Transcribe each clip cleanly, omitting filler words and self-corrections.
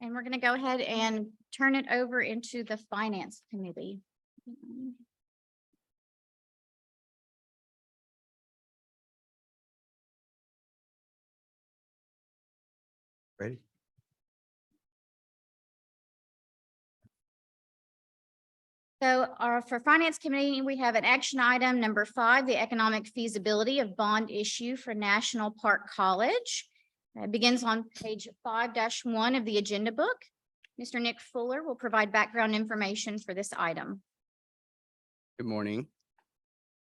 And we're going to go ahead and turn it over into the Finance Committee. Ready? So for Finance Committee, we have an action item number 5, the economic feasibility of bond issue for National Park College. It begins on page 5-1 of the agenda book. Mr. Nick Fuller will provide background information for this item. Good morning.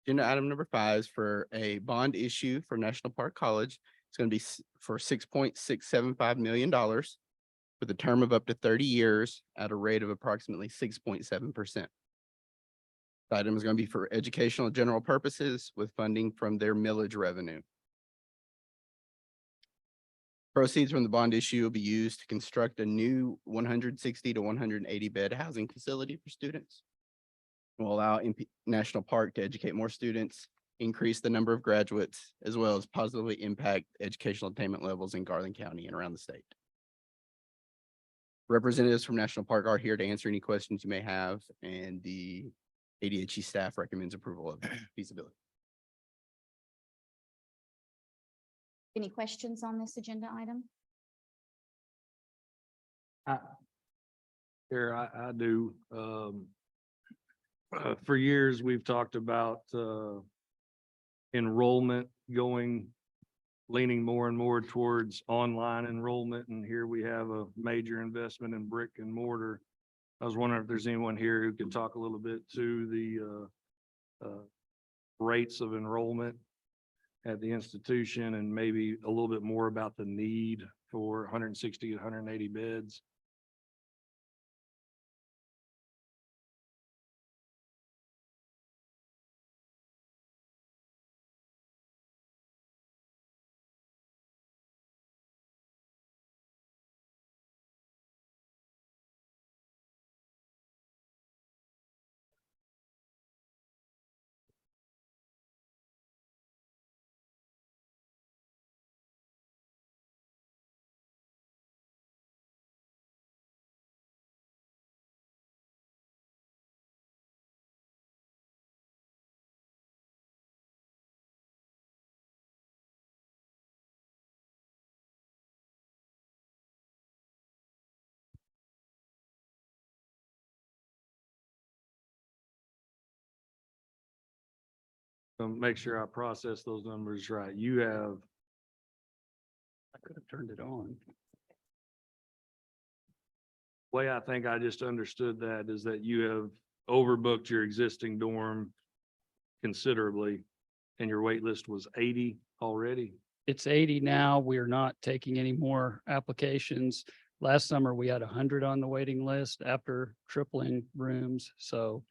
Agenda item number 5 is for a bond issue for National Park College. It's going to be for $6.675 million with a term of up to 30 years at a rate of approximately 6.7%. The item is going to be for educational and general purposes with funding from their millage revenue. Proceeds from the bond issue will be used to construct a new 160 to 180 bed housing facility for students. It will allow National Park to educate more students, increase the number of graduates, as well as positively impact educational attainment levels in Garland County and around the state. Representatives from National Park are here to answer any questions you may have, and the ADHE staff recommends approval of feasibility. Any questions on this agenda item? Here, I do. For years, we've talked about enrollment leaning more and more towards online enrollment. And here we have a major investment in brick and mortar. I was wondering if there's anyone here who could talk a little bit to the rates of enrollment at the institution and maybe a little bit more about the need for 160 to 180 beds. Make sure I process those numbers right. You have. I could have turned it on. Way I think I just understood that is that you have overbooked your existing dorm considerably and your wait list was 80 already. It's 80 now. We're not taking any more applications. Last summer, we had 100 on the waiting list after tripling rooms. So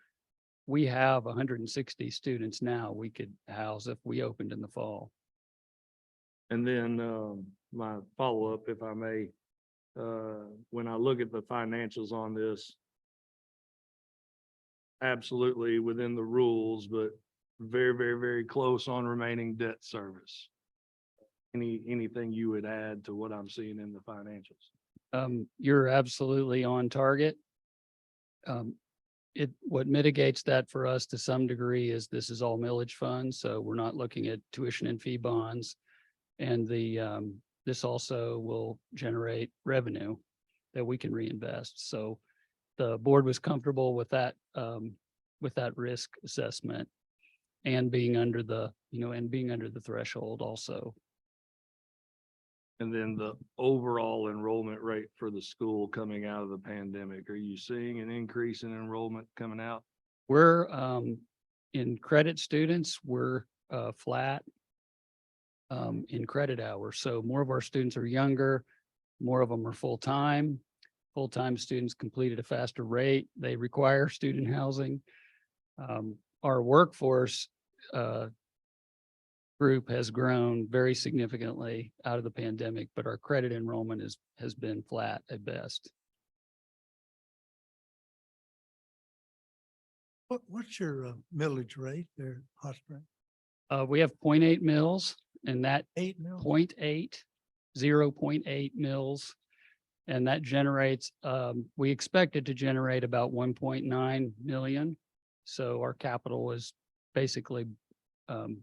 we have 160 students now we could house if we opened in the fall. And then my follow-up, if I may, when I look at the financials on this, absolutely within the rules, but very, very, very close on remaining debt service. Anything you would add to what I'm seeing in the financials? You're absolutely on target. What mitigates that for us to some degree is this is all millage funds, so we're not looking at tuition and fee bonds. And this also will generate revenue that we can reinvest. So the board was comfortable with that risk assessment and being under the, being under the threshold also. And then the overall enrollment rate for the school coming out of the pandemic, are you seeing an increase in enrollment coming out? We're in credit students, we're flat in credit hours. So more of our students are younger, more of them are full-time. Full-time students complete at a faster rate. They require student housing. Our workforce group has grown very significantly out of the pandemic, but our credit enrollment has been flat at best. What's your millage rate there, Hot Spring? We have 0.8 mils and that 8 mil? 0.8 mils. And that generates, we expect it to generate about 1.9 million. So our capital is basically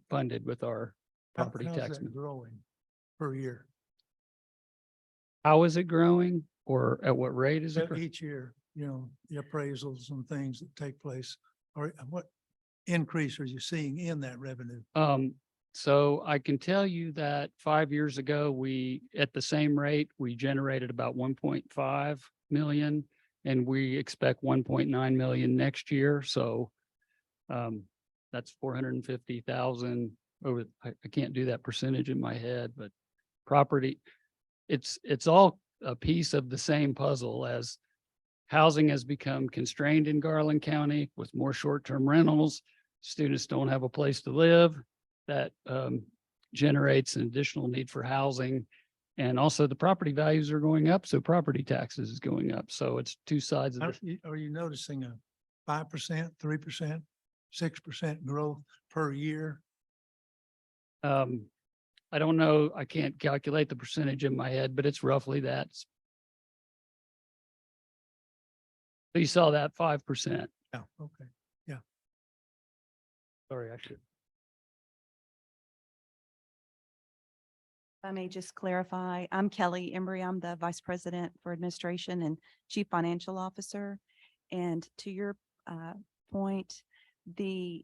funded with our property How's tax. that growing per year? How is it growing, or at what rate is it? Each year, the appraisals and things that take place, or what increase are you seeing in that revenue? So I can tell you that 5 years ago, at the same rate, we generated about 1.5 million, and we expect 1.9 million next year. So that's 450,000 over. I can't do that percentage in my head, but property, it's all a piece of the same puzzle. As housing has become constrained in Garland County with more short-term rentals, students don't have a place to live. That generates an additional need for housing. And also the property values are going up, so property taxes is going up. So it's two sides of it. Are you noticing a 5%, 3%, 6% growth per year? I don't know, I can't calculate the percentage in my head, but it's roughly that. So you saw that 5%. Yeah, okay. Sorry, I should. If I may just clarify, I'm Kelly Embry. I'm the Vice President for Administration and Chief Financial Officer. And to your point, the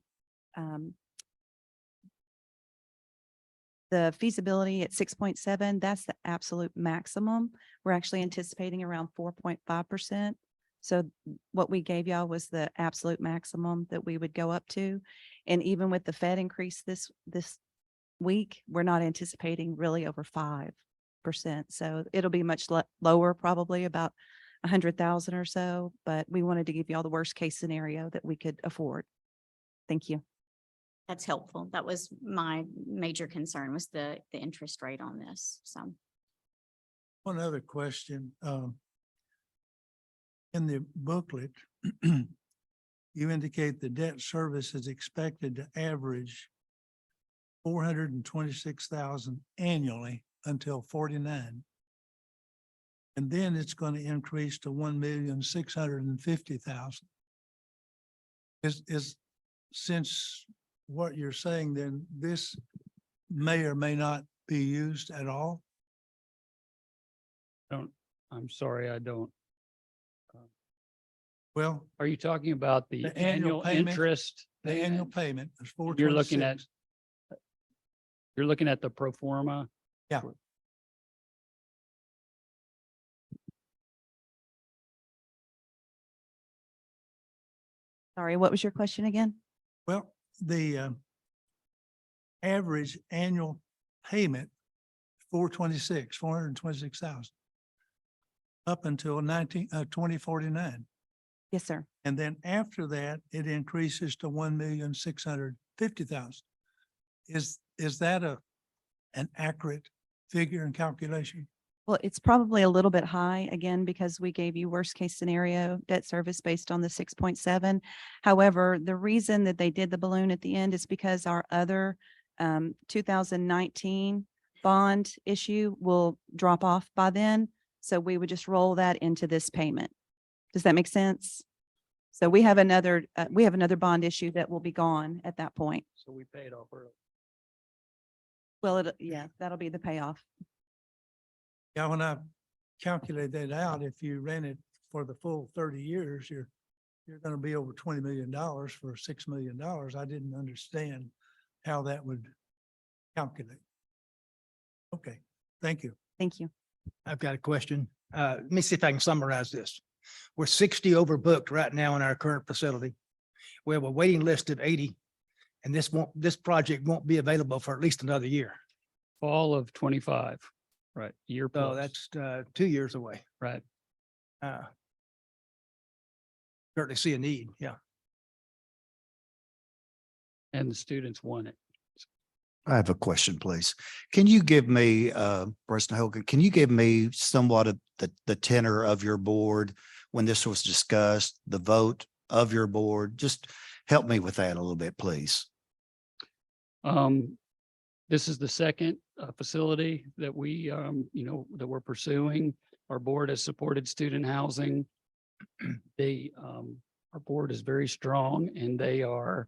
feasibility at 6.7, that's the absolute maximum. We're actually anticipating around 4.5%. So what we gave y'all was the absolute maximum that we would go up to. And even with the Fed increase this week, we're not anticipating really over 5%. So it'll be much lower, probably about 100,000 or so, but we wanted to give you all the worst case scenario that we could afford. Thank you. That's helpful. That was my major concern, was the interest rate on this. So One other question, in the booklet, you indicate the debt service is expected to average 426,000 annually until 49. And then it's going to increase to 1,650,000. Since what you're saying, then this may or may not be used at all? I'm sorry, I don't. Well, Are you talking about the The annual annual payment, interest? the annual payment is You're looking 426. You're looking at the pro forma? Yeah. Sorry, what was your question again? Well, the average annual payment, 426,000 up until 2049. Yes, sir. And then after that, it increases to 1,650,000. Is that an accurate figure and calculation? Well, it's probably a little bit high again, because we gave you worst case scenario debt service based on the 6.7. However, the reason that they did the balloon at the end is because our other 2019 bond issue will drop off by then. So we would just roll that into this payment. Does that make sense? So we have another bond issue that will be gone at that point. So we paid off early. Well, yeah, that'll be the payoff. Yeah, when I calculate that out, if you rent it for the full 30 years, you're going to be over $20 million for $6 million. I didn't understand how that would calculate. Okay, thank you. Thank you. I've got a question. Let me see if I can summarize this. We're 60 overbooked right now in our current facility. We have a waiting list of 80, and this project won't be available for at least another year. Fall of 25, right? Year So plus. that's 2 years away. Right. Certainly see a need. Yeah. And the students want it. I have a question, please. Can you give me, President Hogan, can you give me somewhat of the tenor of your board when this was discussed, the vote of your board? Just help me with that a little bit, please. This is the second facility that we, that we're pursuing. Our board has supported student housing. Our board is very strong and they are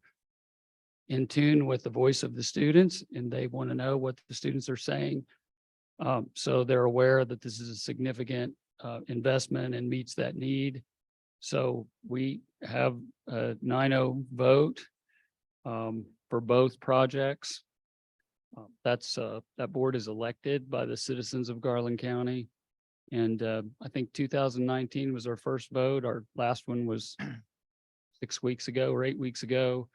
in tune with the voice of the students and they want to know what the students are saying. So they're aware that this is a significant investment and meets that need. So we have a 9-0 vote for both projects. That board is elected by the citizens of Garland County. And I think 2019 was our first vote. Our last one was 6 weeks ago or 8 weeks ago.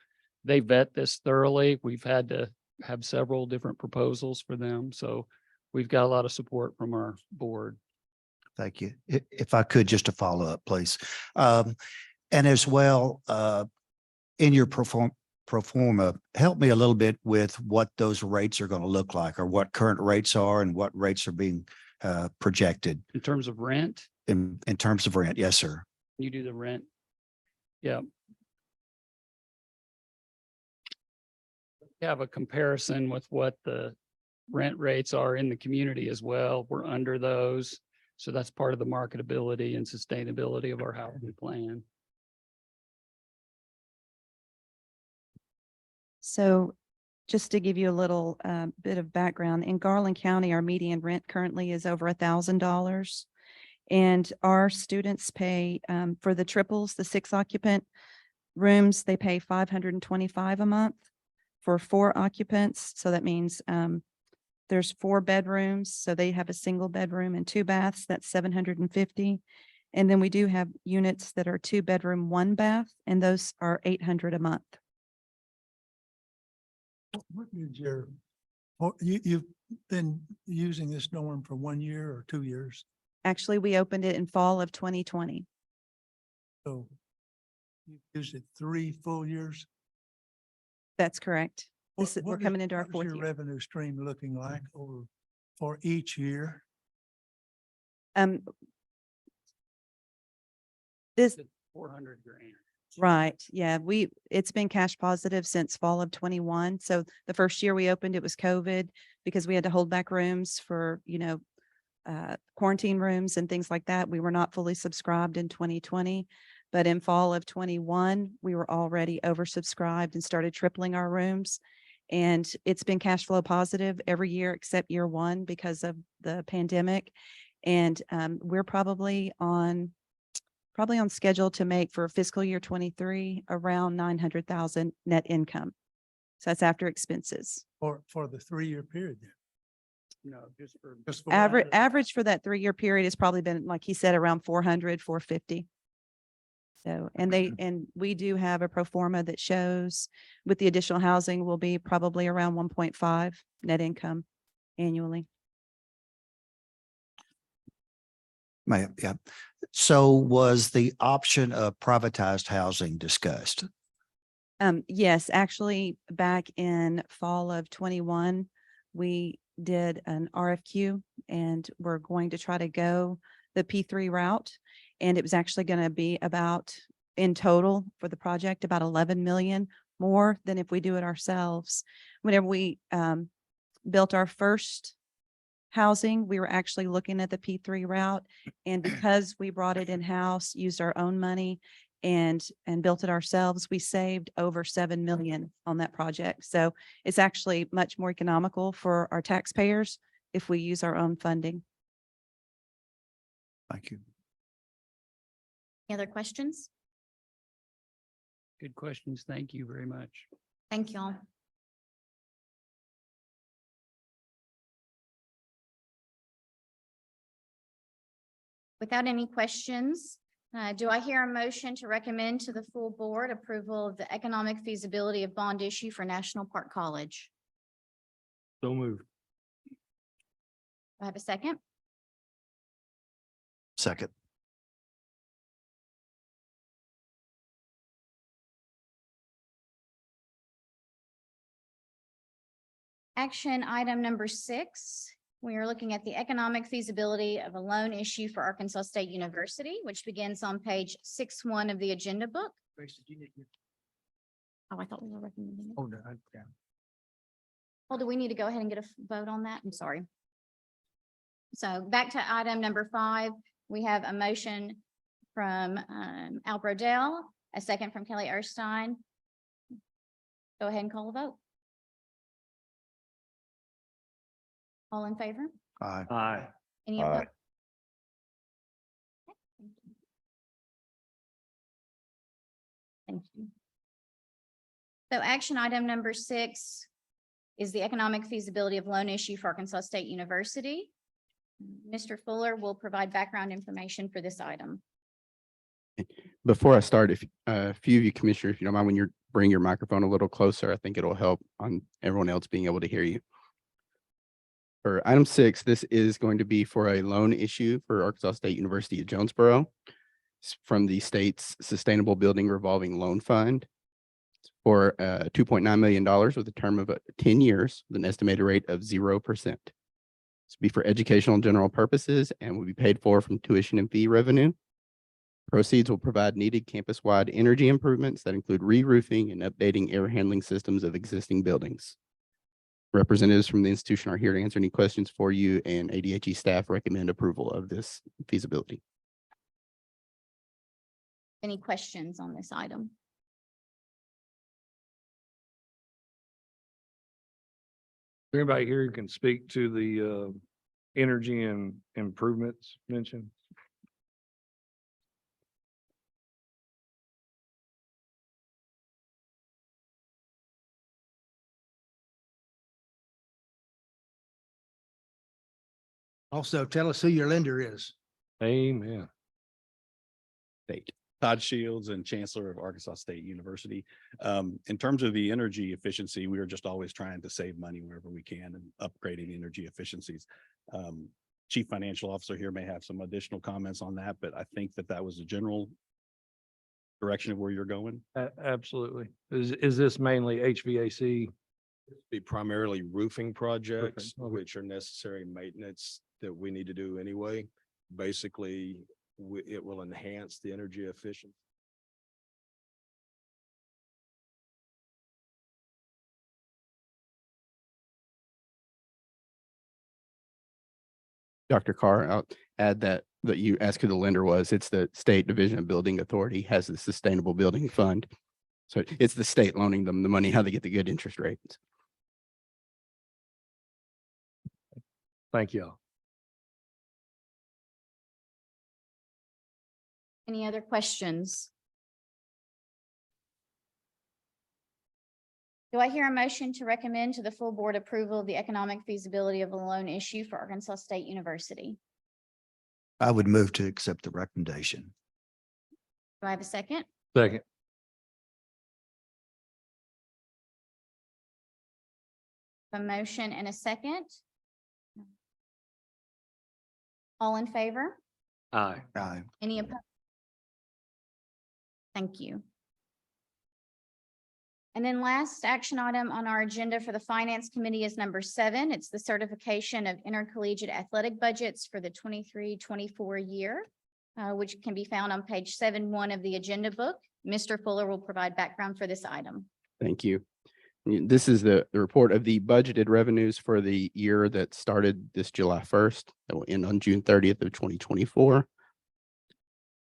They vet this thoroughly. We've had to have several different proposals for them. So we've got a lot of support from our board. Thank you. If I could, just to follow up, please. And as well, in your pro forma, help me a little bit with what those rates are going to look like or what current rates are and what rates are being projected In terms of rent, in terms of rent. Yes, sir. you do the rent. Yeah. We have a comparison with what the rent rates are in the community as well. We're under those. So that's part of the marketability and sustainability of our housing plan. So just to give you a little bit of background, in Garland County, our median rent currently is over $1,000. And our students pay for the triples, the 6 occupant rooms, they pay $525 a month for 4 occupants. So that means there's 4 bedrooms. So they have a single bedroom and 2 baths. That's $750. And then we do have units that are 2 bedroom, 1 bath, and those are $800 a month. What did your, you've been using this norm for 1 year or 2 years? Actually, we opened it in fall of 2020. So you used it 3 full years? That's correct. What- We're what is- coming into our what is 4th your year. revenue stream looking like over for each year? This, 400 grand. right, yeah, it's been cash positive since fall of 21. So the first year we opened, it was COVID because we had to hold back rooms for, quarantine rooms and things like that. We were not fully subscribed in 2020. But in fall of 21, we were already oversubscribed and started tripling our rooms. And it's been cash flow positive every year except year 1 because of the pandemic. And we're probably on schedule to make for fiscal year 23 around 900,000 net income. So that's after expenses. For the 3-year period then? No, just for. Just for Average for that 3-year period has probably been, like he said, around 400, 450. So, and we do have a pro forma that shows with the additional housing will be probably around 1.5 net income annually. Yeah. So was the option of privatized housing discussed? Yes, actually, back in fall of 21, we did an RFQ and we're going to try to go the P3 route. And it was actually going to be about, in total for the project, about 11 million more than if we do it ourselves. Whenever we built our first housing, we were actually looking at the P3 route. And because we brought it in-house, used our own money and built it ourselves, we saved over 7 million on that project. So it's actually much more economical for our taxpayers if we use our own funding. Thank you. Any other questions? Good questions. Thank you very much. Thank you all. Without any questions, do I hear a motion to recommend to the full board approval of the economic feasibility of bond issue for National Park College? So moved. Do I have a second? Second. Action item number 6, we are looking at the economic feasibility of a loan issue for Arkansas State University, which begins on page 6-1 of the agenda book. Oh, I thought we were recommending it. Oh, no, yeah. Well, do we need to go ahead and get a vote on that? I'm sorry. So back to item number 5, we have a motion from Al Brodell, a second from Kelly Erstein. Go ahead and call the vote. All in favor? Aye. Aye. Any Aye. opposed? Thank you. So action item number 6 is the economic feasibility of loan issue for Arkansas State University. Mr. Fuller will provide background information for this item. Before I start, if a few of you commissioners, if you don't mind, when you bring your microphone a little closer, I think it'll help on everyone else being able to hear you. For item 6, this is going to be for a loan issue for Arkansas State University at Jonesboro. It's from the state's Sustainable Building Revolving Loan Fund for $2.9 million with a term of 10 years with an estimated rate of 0%. This will be for educational and general purposes and will be paid for from tuition and fee revenue. Proceeds will provide needed campus-wide energy improvements that include re-roofing and updating air handling systems of existing buildings. Representatives from the institution are here to answer any questions for you, and ADHE staff recommend approval of this feasibility. Any questions on this item? Is there anybody here who can speak to the energy and improvements mentioned? Also, tell us who your lender is. Amen. State. Todd Shields and Chancellor of Arkansas State University. In terms of the energy efficiency, we are just always trying to save money wherever we can and upgrading energy efficiencies. Chief Financial Officer here may have some additional comments on that, but I think that that was the general direction of where you're going. Absolutely. Is this mainly HVAC? Be primarily roofing projects, okay. which are necessary maintenance that we need to do anyway. Basically, it will enhance the energy efficiency. Dr. Carr, I'll add that you asked who the lender was. It's the State Division of Building Authority has the Sustainable Building Fund. So it's the state loaning them the money, how they get the good interest rates. Thank you. Any other questions? Do I hear a motion to recommend to the full board approval of the economic feasibility of a loan issue for Arkansas State University? I would move to accept the recommendation. Do I have a second? Second. A motion and a second. All in favor? Aye. Aye. Any opposed? Thank you. And then last action item on our agenda for the Finance Committee is number 7. It's the certification of intercollegiate athletic budgets for the 23-24 year, which can be found on page 7-1 of the agenda book. Mr. Fuller will provide background for this item. Thank you. This is the report of the budgeted revenues for the year that started this July 1st, that will end on June 30th of 2024.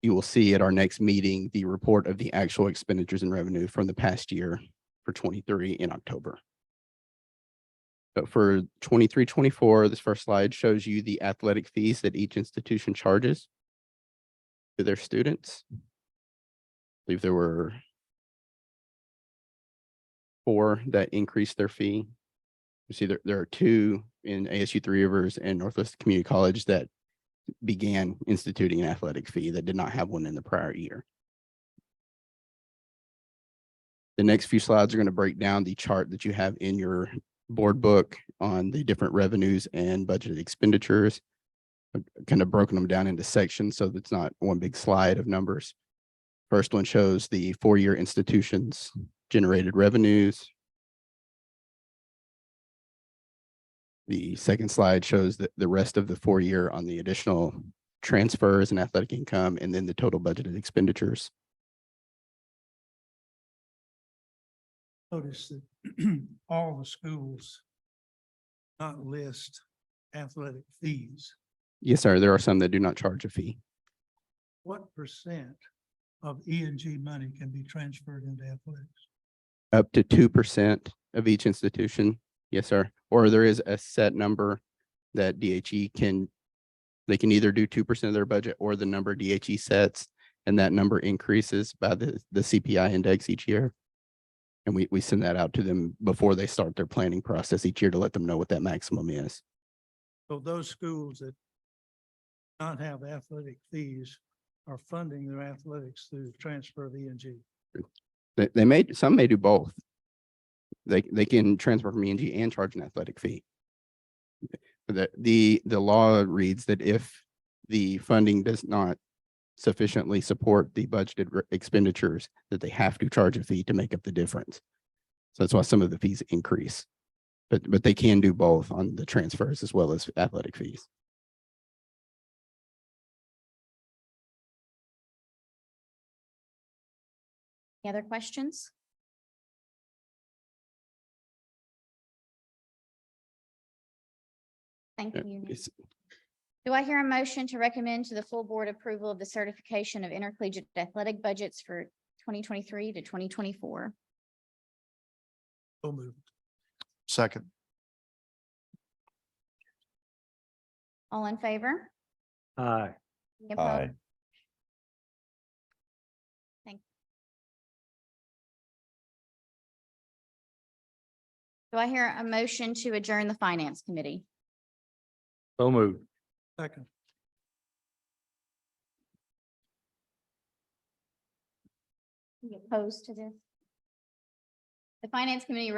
You will see at our next meeting, the report of the actual expenditures and revenue from the past year for 23 in October. So for 23-24, this first slide shows you the athletic fees that each institution charges to their students. I believe there were 4 that increased their fee. You see there are 2 in ASU Three Rivers and Northwest Community College that began instituting an athletic fee that did not have one in the prior year. The next few slides are going to break down the chart that you have in your board book on the different revenues and budgeted expenditures. I've kind of broken them down into sections so that it's not one big slide of numbers. First one shows the 4-year institutions generated revenues. The second slide shows the rest of the 4-year on the additional transfers and athletic income, and then the total budgeted expenditures. Notice that all the schools not list athletic fees. Yes, sir. There are some that do not charge a fee. What percent of E and G money can be transferred into athletics? Up to 2% of each institution. Yes, sir. Or there is a set number that DHE they can either do 2% of their budget or the number DHE sets, and that number increases by the CPI index each year. And we send that out to them before they start their planning process each year to let them know what that maximum is. So those schools that not have athletic fees are funding their athletics through transfer of E and G. Some may do both. They can transfer from E&G and charge an athletic fee. The law reads that if the funding does not sufficiently support the budgeted expenditures, that they have to charge a fee to make up the difference. So that's why some of the fees increase. But they can do both on the transfers as well as athletic fees. Any other questions? Thank you. Nick. It's- Do I hear a motion to recommend to the full board approval of the certification of intercollegiate athletic budgets for 2023 to 2024? So moved. Second. All in favor? Aye. Any opposed? Thank you. Do I hear a motion to adjourn the finance committee? So moved. Second. Any opposed to this? The finance committee